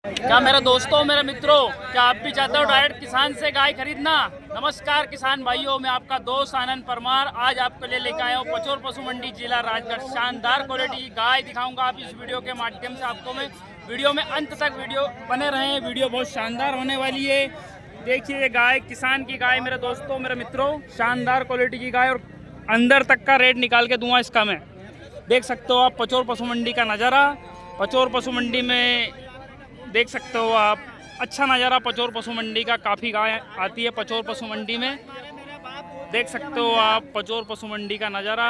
क्या मेरे दोस्तों, मेरे मित्रों, क्या आप भी चाहते हो डायरेक्ट किसान से गाय खरीदना? नमस्कार किसान भाइयों, मैं आपका दोस्त आनंद परमार आज आपके लिए लेकर आया हूँ पचोर पशु मंडी जिला राजगढ़। शानदार क्वालिटी की गाय दिखाऊंगा आप इस वीडियो के माध्यम से आपको। मैं वीडियो में अंत तक वीडियो बने रहें, वीडियो बहुत शानदार होने वाली है। देखिए ये गाय किसान की गाय मेरे दोस्तों मेरे मित्रों, शानदार क्वालिटी की गाय और अंदर तक का रेट निकाल के दूंगा इसका मैं। देख सकते हो आप पचोर पशु मंडी का नज़ारा। पचोर पशु मंडी में देख सकते हो आप अच्छा नज़ारा पचोर पशु मंडी का। काफ़ी गाय आती है पचोर पशु मंडी में। देख सकते हो आप पचोर पशु मंडी का नज़ारा।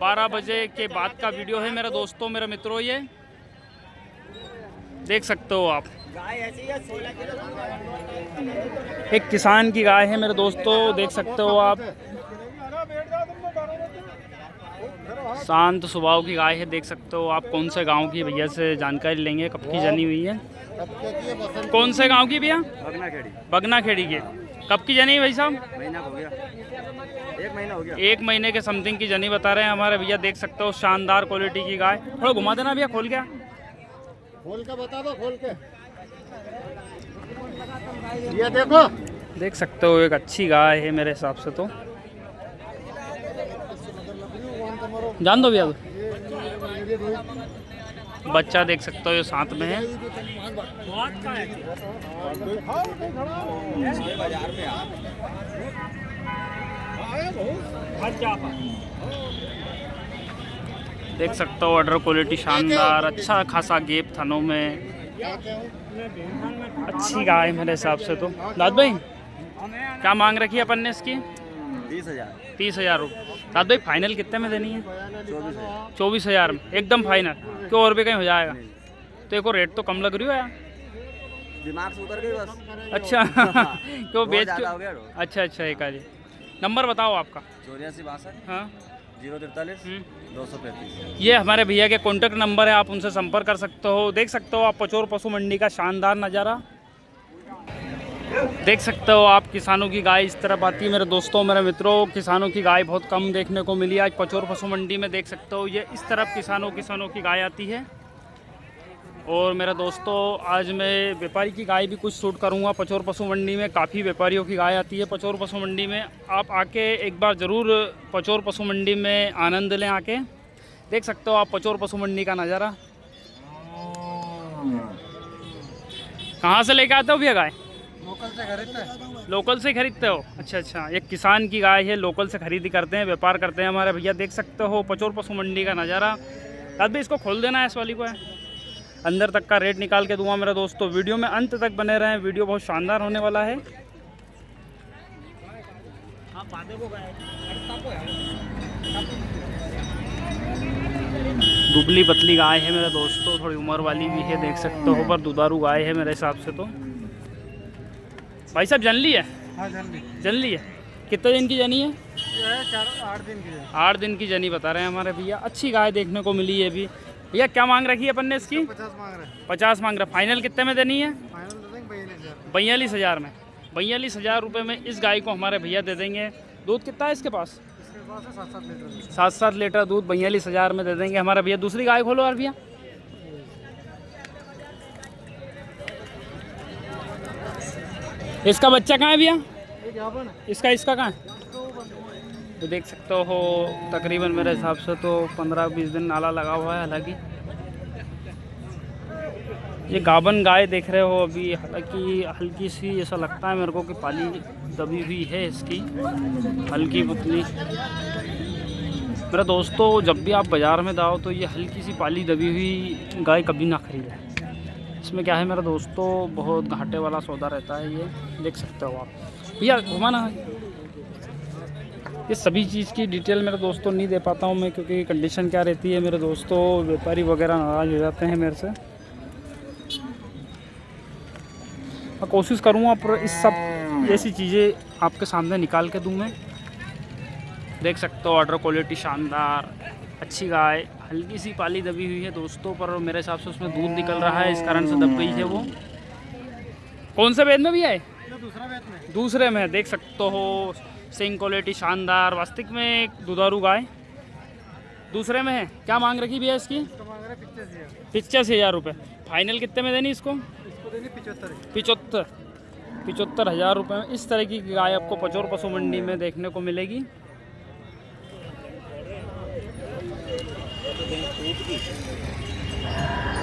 12 बजे के बाद का वीडियो है मेरे दोस्तों मेरे मित्रों। ये देख सकते हो आप एक किसान की गाय है मेरे दोस्तों। देख सकते हो आप शांत स्वभाव की गाय है। देख सकते हो आप कौन से गांव की भैया से जानकारी लेंगे, कब की जनी हुई है, कौन से गांव की भैया? बगना खेड़ी के। कब की जनी भाई साहब? महीना हो गया, 1 महीना हो गया। 1 महीने के समथिंग की जनी बता रहे हैं हमारे भैया। देख सकते हो शानदार क्वालिटी की गाय। थोड़ा घुमा देना भैया, खोल के बता दो, खोल के ये देखो। देख सकते हो एक अच्छी गाय है मेरे हिसाब से तो। जान दो भैया, बच्चा देख सकते हो ये साथ में है। देख सकते हो ऑर्डर क्वालिटी शानदार, अच्छा खासा गेप थनों में, अच्छी गाय मेरे हिसाब से तो। दाद भाई क्या मांग रखी है अपन ने इसकी? 30,000 रुपये। दाद भाई फाइनल कितने में देनी है? 24,000 में एकदम फाइनल? क्यों और भी कहीं हो जाएगा? तो एक रेट तो कम लग रही हो यार, दिमाग से उतर गई बस। अच्छा क्यों बेच के? अच्छा एक आज नंबर बताओ आपका। 8462 हाँ 043 235। ये हमारे भैया के कॉन्टैक्ट नंबर है, आप उनसे संपर्क कर सकते हो। देख सकते हो आप पचोर पशु मंडी का शानदार नज़ारा। देख सकते हो आप किसानों की गाय इस तरफ आती है मेरे दोस्तों मेरे मित्रों। किसानों की गाय बहुत कम देखने को मिली आज पचोर पशु मंडी में। देख सकते हो ये इस तरफ किसानों की गाय आती है। और मेरे दोस्तों आज मैं व्यापारी की गाय भी कुछ शूट करूंगा पचोर पशु मंडी में। काफ़ी व्यापारियों की गाय आती है पचोर पशु मंडी में। आप आके एक बार ज़रूर पचोर पशु मंडी में आनंद लें आके। देख सकते हो आप पचोर पशु मंडी का नज़ारा। कहाँ से लेके आते हो भैया गाय? लोकल से खरीदते हो? अच्छा एक किसान की गाय है, लोकल से खरीदी करते हैं, व्यापार करते हैं हमारे भैया। देख सकते हो पचोर पशु मंडी का नज़ारा। दाद भाई इसको खोल देना है, इस वाली को है, अंदर तक का रेट निकाल के दूंगा मेरे दोस्तों। वीडियो में अंत तक बने रहें, वीडियो बहुत शानदार होने वाला है। दुबली पतली गाय है मेरे दोस्तों, थोड़ी उम्र वाली भी है। देख सकते हो पर दुधारू गाय है मेरे हिसाब से तो। भाई साहब जन ली है? हाँ जन ली है। कितने दिन की जनी है? 8 दिन की है। 8 दिन की जनी बता रहे हैं हमारे भैया। अच्छी गाय देखने को मिली है अभी। भैया क्या मांग रखी है अपन ने इसकी? 50 मांग रहे हैं। 50 मांग रहा। फाइनल कितने में देनी है? फाइनल दे देंगे 42,000 में। 42,000 रुपये में इस गाय को हमारे भैया दे देंगे। दूध कितना है इसके पास? इसके पास 7-7 लीटर। 7-7 लीटर दूध 42,000 में दे देंगे हमारे भैया। दूसरी गाय खोलो यार भैया। इसका बच्चा कहाँ है भैया? इसका कहाँ है? तो देख सकते हो तकरीबन मेरे हिसाब से तो 15-20 दिन नाला लगा हुआ है। हालांकि ये गाबन गाय देख रहे हो अभी, हालांकि हल्की सी ऐसा लगता है मेरे को कि पाली दबी हुई है इसकी, हल्की पुतली। मेरे दोस्तों जब भी आप बाज़ार में जाओ तो ये हल्की सी पाली दबी हुई गाय कभी ना खरीदें। इसमें क्या है मेरे दोस्तों, बहुत घाटे वाला सौदा रहता है ये। देख सकते हो आप भैया, घुमाना। ये सभी चीज़ की डिटेल मेरे दोस्तों नहीं दे पाता हूँ मैं, क्योंकि कंडीशन क्या रहती है मेरे दोस्तों, व्यापारी वगैरह नाराज़ हो जाते हैं मेरे से। मैं कोशिश करूँगा पर इस सब ऐसी चीज़ें आपके सामने निकाल के दूँ मैं। देख सकते हो ऑर्डर क्वालिटी शानदार, अच्छी गाय, हल्की सी पाली दबी हुई है दोस्तों, पर मेरे हिसाब से उसमें दूध निकल रहा है, इस कारण से दब गई है वो। कौन से वेद में भी है? दूसरे में। देख सकते हो सिंग क्वालिटी शानदार, वास्तविक में एक दुधारू गाय दूसरे में है। क्या मांग रखी भैया इसकी? 85,000 रुपये। फाइनल कितने में देनी इसको? देंगे 75। 75,000 रुपये में इस तरह की गाय आपको पचोर पशु मंडी में देखने को मिलेगी।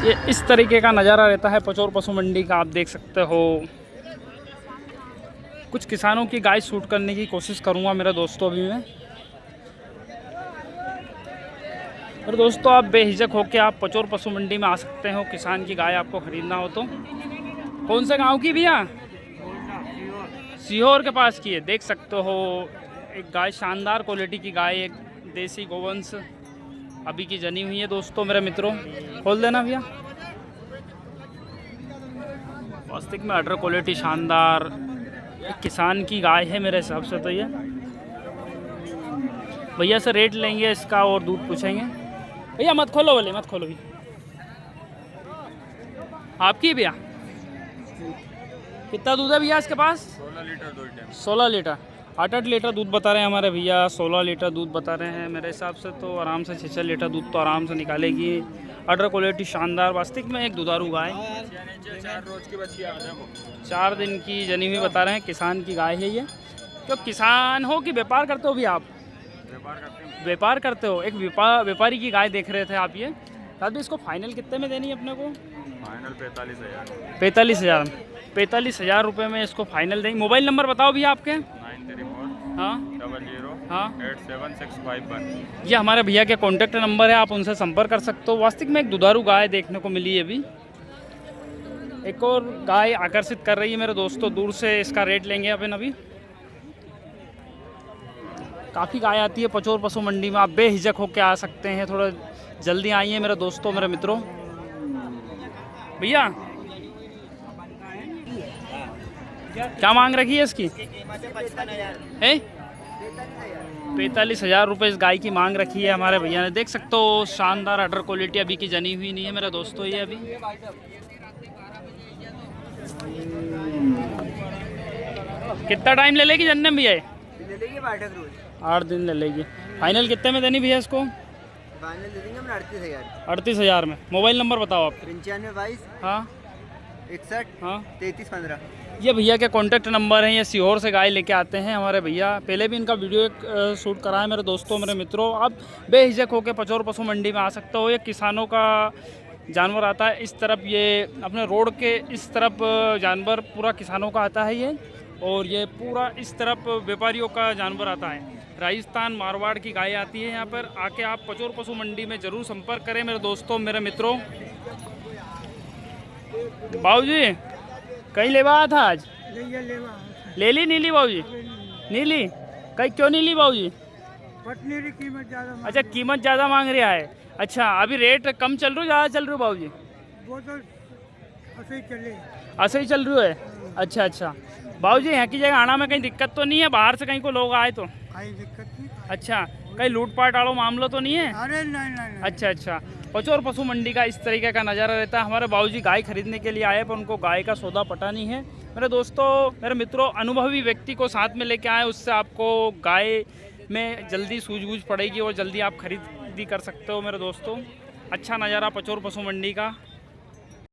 ये इस तरीके का नज़ारा रहता है पचोर पशु मंडी का, आप देख सकते हो। कुछ किसानों की गाय शूट करने की कोशिश करूंगा मेरे दोस्तों अभी मैं। और दोस्तों आप बेहिचक होकर आप पचोर पशु मंडी में आ सकते हो, किसान की गाय आपको ख़रीदना हो तो। कौन से गांव की भैया? सीहोर के पास की है। देख सकते हो एक गाय, शानदार क्वालिटी की गाय, एक देसी गोवंश अभी की जनी हुई है दोस्तों मेरे मित्रों। खोल देना भैया। वास्तविक में अडर क्वालिटी शानदार एक किसान की गाय है मेरे हिसाब से तो ये। भैया से रेट लेंगे इसका और दूध पूछेंगे। भैया मत खोलो, बोले मत खोलो भैया। आपकी भैया कितना दूध है भैया इसके पास? 16 लीटर 2 टाइम। 16 लीटर 8 लीटर दूध बता रहे हैं हमारे भैया। 16 लीटर दूध बता रहे हैं। मेरे हिसाब से तो आराम से 6 लीटर दूध तो आराम से निकालेगी। अडर क्वालिटी शानदार, वास्तविक में एक दुधारू गाय। 4 रोज की बच्ची आ देखो। 4 दिन की जनी हुई बता रहे हैं, किसान की गाय है ये। क्यों किसान हो कि व्यापार करते हो भी आप? व्यापार करते हैं। व्यापार करते हो। एक व्यापारी की गाय देख रहे थे आप ये। साथ में इसको फाइनल कितने में देनी है अपने को? फाइनल 45,000। 45,000 में। 45,000 रुपये में इसको फाइनल देंगे। मोबाइल नंबर बताओ भैया आपके। 934 हाँ 00 हाँ 87651। ये हमारे भैया के कॉन्टैक्ट नंबर है, आप उनसे संपर्क कर सकते हो। वास्तविक में एक दुधारू गाय देखने को मिली है अभी। एक और गाय आकर्षित कर रही है मेरे दोस्तों दूर से। इसका रेट लेंगे अपन अभी। काफ़ी गाय आती है पचोर पशु मंडी में, आप बेहिचक होकर आ सकते हैं। थोड़ा जल्दी आइए मेरे दोस्तों मेरे मित्रों। भैया क्या मांग रखी है इसकी? 45,000 रुपये इस गाय की मांग रखी है हमारे भैया ने। देख सकते हो शानदार अडर क्वालिटी अभी की जनी हुई नहीं है मेरे दोस्तों ये अभी। कितना टाइम ले लेगी जनने भैया? 8 दिन ले लेगी। फाइनल कितने में देनी भैया इसको? फाइनल दे देंगे हम 38,000। 38,000 में। मोबाइल नंबर बताओ आप। 95 हाँ 61 हाँ 33 15। ये भैया के कॉन्टैक्ट नंबर हैं। ये सीहोर से गाय लेके आते हैं हमारे भैया। पहले भी इनका वीडियो एक शूट करा है मेरे दोस्तों मेरे मित्रों। आप बेहिचक होकर पचोर पशु मंडी में आ सकते हो। ये किसानों का जानवर आता है इस तरफ, ये अपने रोड के इस तरफ जानवर पूरा किसानों का आता है ये। और ये पूरा इस तरफ व्यापारियों का जानवर आता है। राजस्थान मारवाड़ की गाय आती है यहाँ पर। आके आप पचोर पशु मंडी में ज़रूर संपर्क करें मेरे दोस्तों मेरे मित्रों। बाबूजी कहीं लेवा आया था आज? ले ली नीली बाबूजी? नीली कहीं क्यों नहीं ली बाबूजी? पटनेरी कीमत ज़्यादा। अच्छा कीमत ज़्यादा मांग रहा है। अच्छा अभी रेट कम चल रही है ज़्यादा चल रही है बाबूजी? वो तो ऐसे ही चले। ऐसे ही चल रही है। अच्छा अच्छा बाबूजी यहाँ की जगह आना में कहीं दिक्कत तो नहीं है? बाहर से कहीं को लोग आए तो? कोई दिक्कत नहीं। अच्छा कहीं लूटपाट वालों मामला तो नहीं है? अरे नहीं। अच्छा अच्छा पचोर पशु मंडी का इस तरीके का नज़ारा रहता है। हमारे बाबूजी गाय खरीदने के लिए आए पर उनको गाय का सौदा पता नहीं है। मेरे दोस्तों मेरे मित्रों, अनुभवी व्यक्ति को साथ में लेके आए, उससे आपको गाय में जल्दी सूझबूझ पड़ेगी और जल्दी आप खरीदी कर सकते हो मेरे दोस्तों। अच्छा नज़ारा पचोर पशु मंडी का।